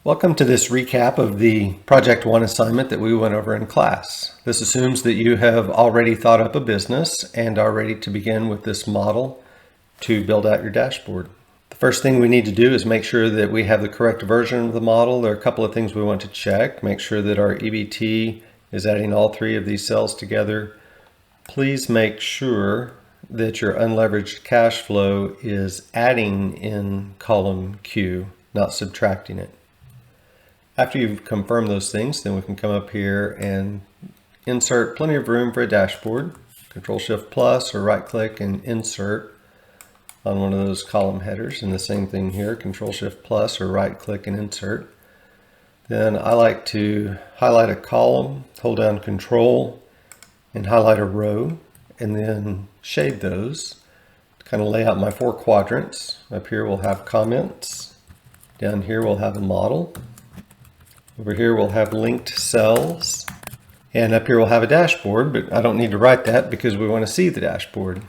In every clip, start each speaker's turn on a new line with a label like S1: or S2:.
S1: Welcome to this recap of the Project 1 assignment that we went over in class. This assumes that you have already thought up a business and are ready to begin with this model to build out your dashboard. The first thing we need to do is make sure that we have the correct version of the model. There are a couple of things we want to check. Make sure that our EBT is adding all three of these cells together. Please make sure that your unleveraged cash flow is adding in column Q, not subtracting it. After you've confirmed those things, then we can come up here and insert plenty of room for a dashboard. Control-Shift+ or right-click and insert on one of those column headers. And the same thing here, Control-Shift+ or right-click and insert. Then I like to highlight a column, hold down Control, and highlight a row, and then shade those to kind of lay out my four quadrants. Up here we'll have comments. Down here we'll have a model. Over here we'll have linked cells, and up here we'll have a dashboard, but I don't need to write that because we want to see the dashboard.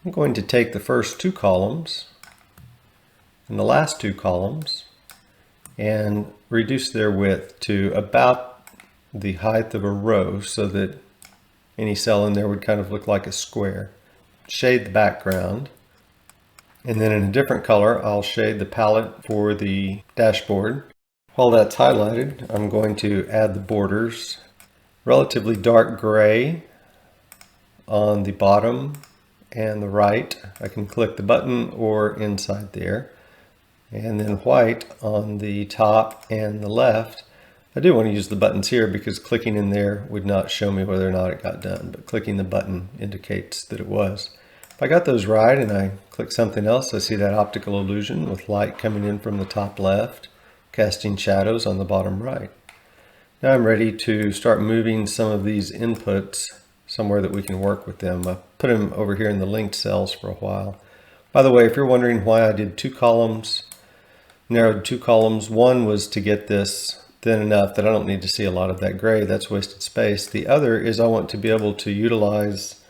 S1: I'm going to take the first two columns and the last two columns and reduce their width to about the height of a row so that any cell in there would kind of look like a square. Shade the background, and then in a different color I'll shade the palette for the dashboard. While that's highlighted, I'm going to add the borders. Relatively dark gray on the bottom and the right. I can click the button or inside there. And then white on the top and the left. I do want to use the buttons here because clicking in there would not show me whether or not it got done, but clicking the button indicates that it was. If I got those right and I click something else, I see that optical illusion with light coming in from the top left, casting shadows on the bottom right. Now I'm ready to start moving some of these inputs somewhere that we can work with them. I put them over here in the linked cells for a while. By the way, if you're wondering why I did two columns, narrowed two columns, one was to get this thin enough that I don't need to see a lot of that gray. That's wasted space. The other is I want to be able to utilize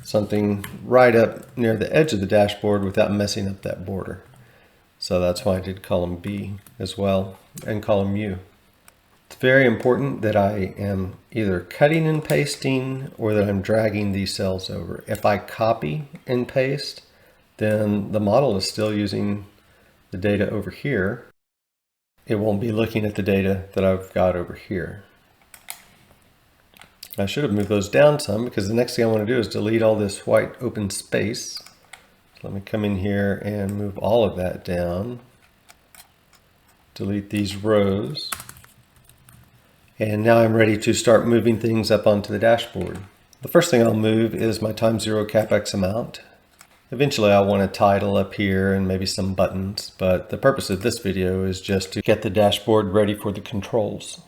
S1: something right up near the edge of the dashboard without messing up that border. So that's why I did column B as well, and column U. It's very important that I am either cutting and pasting or that I'm dragging these cells over. If I copy and paste, then the model is still using the data over here. It won't be looking at the data that I've got over here. I should have moved those down some because the next thing I want to do is delete all this white open space. Let me come in here and move all of that down. Delete these rows. And now I'm ready to start moving things up onto the dashboard. The first thing I'll move is my time zero CapEx amount. Eventually I want a title up here and maybe some buttons, but the purpose of this video is just to get the dashboard ready for the controls.